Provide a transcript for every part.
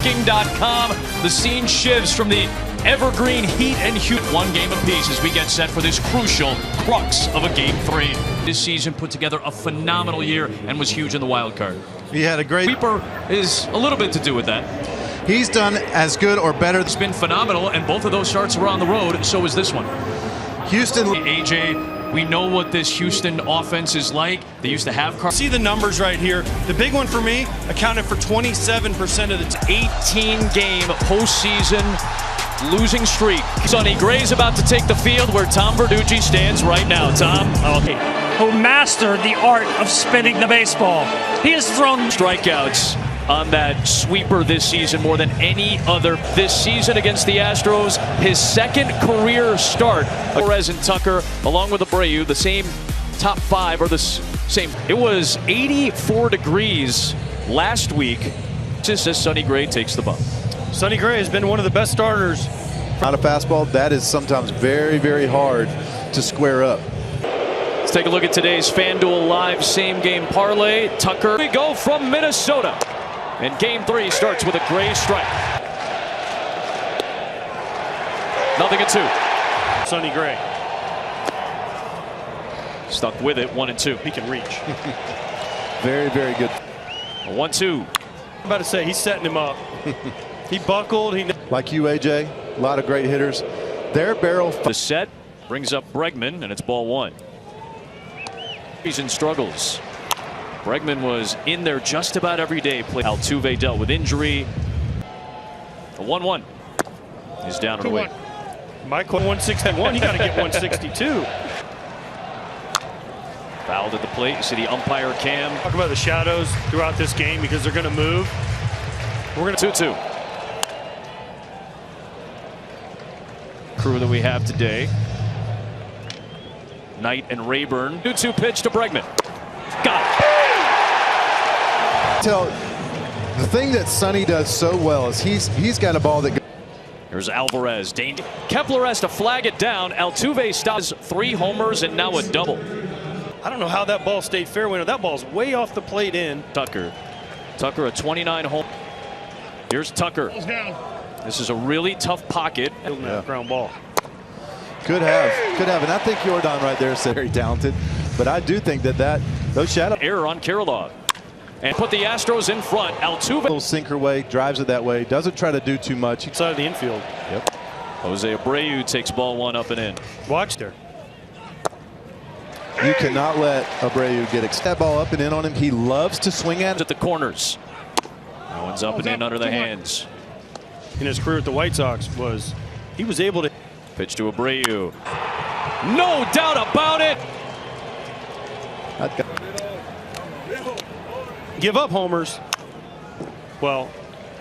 King.com. The scene shifts from the evergreen heat and Heat. One game apiece as we get set for this crucial crux of a Game 3. This season put together a phenomenal year and was huge in the wild card. He had a great... Sweeper is a little bit to do with that. He's done as good or better. It's been phenomenal, and both of those starts were on the road. So is this one. Houston... AJ, we know what this Houston offense is like. They used to have... See the numbers right here. The big one for me accounted for 27% of the 18-game postseason losing streak. Sonny Gray's about to take the field where Tom Verducci stands right now. Tom? Who mastered the art of spinning the baseball. He has thrown strikeouts on that sweeper this season more than any other this season against the Astros. His second career start. Perez and Tucker, along with Abreu, the same top five, or the same. It was 84 degrees last week. Just as Sonny Gray takes the bump. Sonny Gray has been one of the best starters. Not a fastball, that is sometimes very, very hard to square up. Let's take a look at today's FanDuel Live same game parlay. Tucker, we go from Minnesota. And Game 3 starts with a Gray strike. 0-2. Sonny Gray. Stuck with it, 1-2. He can reach. Very, very good. 1-2. I'm about to say, he's setting him up. He buckled. Like you, AJ, a lot of great hitters. Their barrel... The set brings up Bregman, and it's ball one. He's in struggles. Bregman was in there just about every day. Altuve dealt with injury. A 1-1. He's down and away. Mike 161. He got to get 162. Fouled at the plate. You see the umpire cam. Talk about the shadows throughout this game because they're going to move. We're going to 2-2. Crew that we have today. Knight and Rayburn. 2-2 pitch to Bregman. Got it. The thing that Sonny does so well is he's got a ball that... Here's Alvarez. Danger. Kepler has to flag it down. Altuve stops 3 homers and now a double. I don't know how that ball stayed fairway. That ball's way off the plate in. Tucker a 29 home. Here's Tucker. This is a really tough pocket. Yeah. Ground ball. Could have. And I think Jordan right there is very talented. But I do think that those shadow... Error on Kirilov. And put the Astros in front. Altuve. Little sinker way, drives it that way. Doesn't try to do too much. Inside of the infield. Yep. Jose Abreu takes ball one up and in. Watch there. You cannot let Abreu get that ball up and in on him. He loves to swing at it. At the corners. That one's up and in under the hands. In his career at the White Sox he was able to pitch to Abreu. No doubt about it. Give up homers. Well,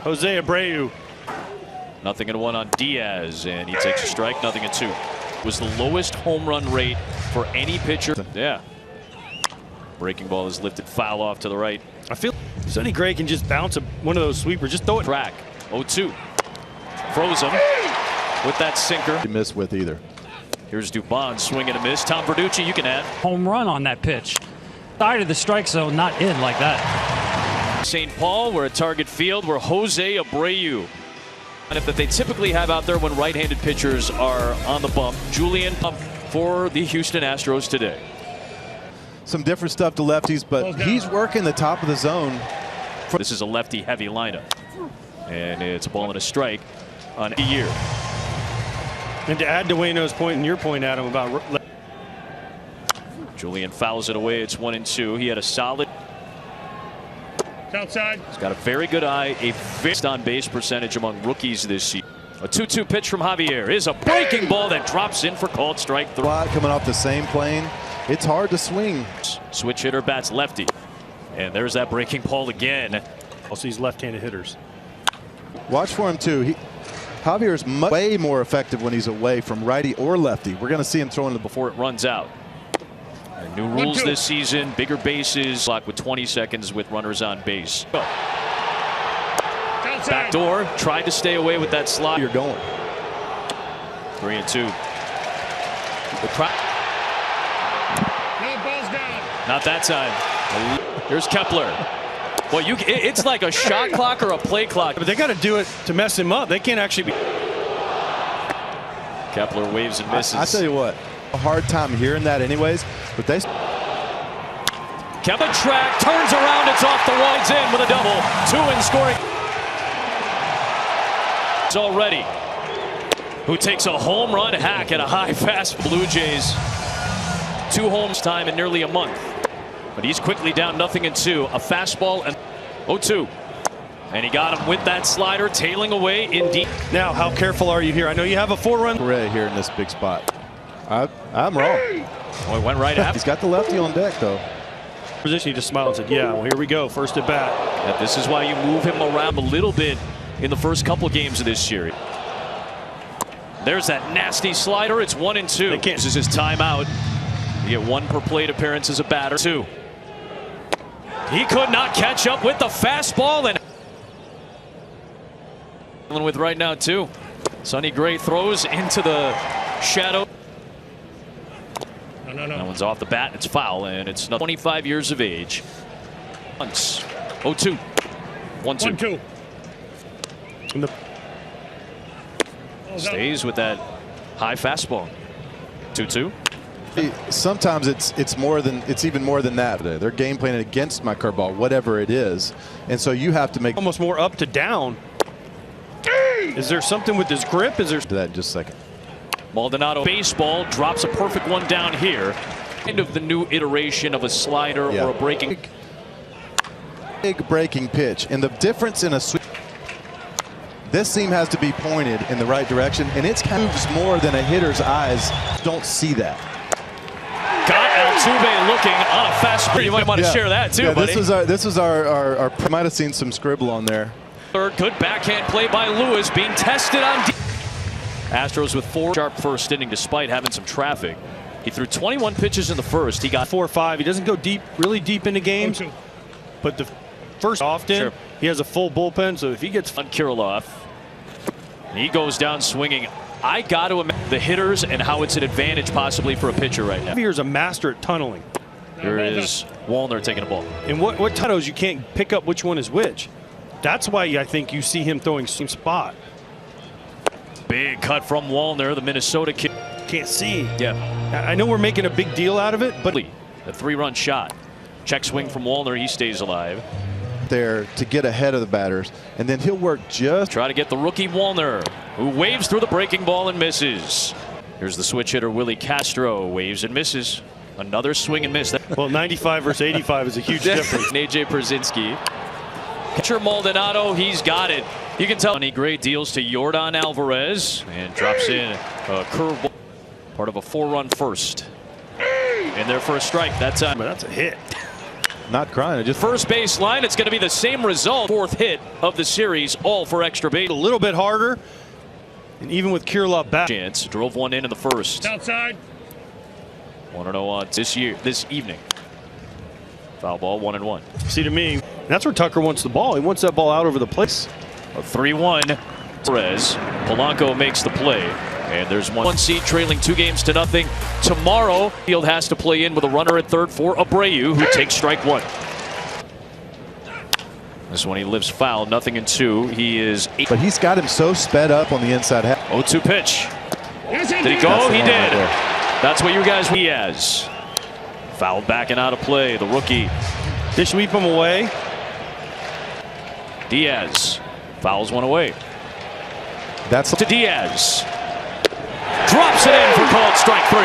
Jose Abreu. 0-1 on Diaz, and he takes a strike. 0-2. Was the lowest home run rate for any pitcher. Yeah. Breaking ball is lifted foul off to the right. I feel Sonny Gray can just bounce one of those sweepers. Just throw it. Track. 0-2. Froze him with that sinker. To miss with either. Here's Dubon, swing and a miss. Tom Verducci, you can add. home run on that pitch. Side of the strike zone, not in like that. St. Paul, we're at Target Field, where Jose Abreu. And that they typically have out there when right-handed pitchers are on the bump. Julian for the Houston Astros today. Some different stuff to lefties, but he's working the top of the zone. This is a lefty-heavy lineup. And it's a ball and a strike on a year. And to add to Wayno's point and your point, Adam, about Julian fouls it away. It's 1-2. He had a solid. outside. He's got a very good eye. A fixed on base percentage among rookies this season. A 2-2 pitch from Javier is a breaking ball that drops in for called strike 3. Coming off the same plane. It's hard to swing. Switch hitter bats lefty. And there's that breaking ball again. Also, these left-handed hitters. Watch for him too. Javier is way more effective when he's away from righty or lefty. We're going to see him throwing it before it runs out. And new rules this season, bigger bases, clock with 20 seconds with runners on base. Back door, tried to stay away with that slide. You're going. 3-2. The crowd. No, ball's down. Not that time. Here's Kepler. Well, it's like a shot clock or a play clock. But they got to do it to mess him up. They can't actually be. Kepler waves and misses. I tell you what, a hard time hearing that anyways, but they. Kepler track, turns around, it's off the wall, it's in with a double. 2 in scoring. It's already. Who takes a home run hack at a high fast. Blue Jays. 2 homes time in nearly a month. But he's quickly down 0-2. A fastball and 0-2. And he got him with that slider, tailing away in deep. Now, how careful are you here? I know you have a 4-run. Right here in this big spot. I'm wrong. Well, it went right at. He's got the lefty on deck though. Position, he just smiled and said, yeah, well, here we go. First at bat. And this is why you move him around a little bit in the first couple games of this series. There's that nasty slider. It's 1-2. This is his timeout. You get 1 per plate appearance as a batter. 2. He could not catch up with the fastball and with right now too. Sonny Gray throws into the shadow. No. That one's off the bat. It's foul, and it's 25 years of age. Once 0-2. 1-2. Stays with that high fastball. 2-2. Sometimes it's even more than that. They're game planning against my curveball, whatever it is, and so you have to make almost more up to down. Is there something with his grip? Is there that in just a second? Maldonado baseball drops a perfect one down here. Kind of the new iteration of a slider or a breaking. Big breaking pitch, and the difference in a sweep. This seam has to be pointed in the right direction, and it moves more than a hitter's eyes don't see that. Got Altuve looking on a fastball. You might want to share that too, buddy. This was our might have seen some scribble on there. Third, good backhand play by Lewis, being tested on deep. Astros with 4 sharp first inning despite having some traffic. He threw 21 pitches in the first. He got 4-5. He doesn't go deep, really deep into games. But the first often he has a full bullpen. So if he gets on Kirilloff, he goes down swinging. I got to imagine the hitters and how it's an advantage possibly for a pitcher right now. Here's a master at tunneling. Here is Wallner taking a ball. And what tunnels you can't pick up which one is which. That's why I think you see him throwing same spot. Big cut from Wallner, the Minnesota kid. Can't see. Yeah. I know we're making a big deal out of it, but a 3-run shot. Check swing from Wallner. He stays alive. There to get ahead of the batters, and then he'll work just. Try to get the rookie Wallner, who waves through the breaking ball and misses. Here's the switch hitter Willie Castro, waves and misses. Another swing and miss. Well, 95 versus 85 is a huge difference. AJ Pierzynski. Catcher Maldonado, he's got it. You can tell. Great deals to Yordan Alvarez and drops in a curveball. Part of a 4-run first. In there for a strike that time. That's a hit. Not crying. Just first base line. It's going to be the same result. 4th hit of the series, all for extra base. A little bit harder. And even with Kirilloff back. Chance drove one in the first. Outside. 1-0 on this evening. Foul ball, 1-1. See, to me, that's where Tucker wants the ball. He wants that ball out over the place. A 3-1. Perez. Polanco makes the play. And there's 1 seed trailing 2-0. Tomorrow, Field has to play in with a runner at third for Abreu, who takes strike 1. This one he lives foul, 0-2. He is 8. But he's got him so sped up on the inside half. 0-2 pitch. Did he go? He did. That's what you guys. He has. Fouled back and out of play. The rookie. They sweep him away. Diaz fouls one away. That's to Diaz. Drops it in for called strike 3.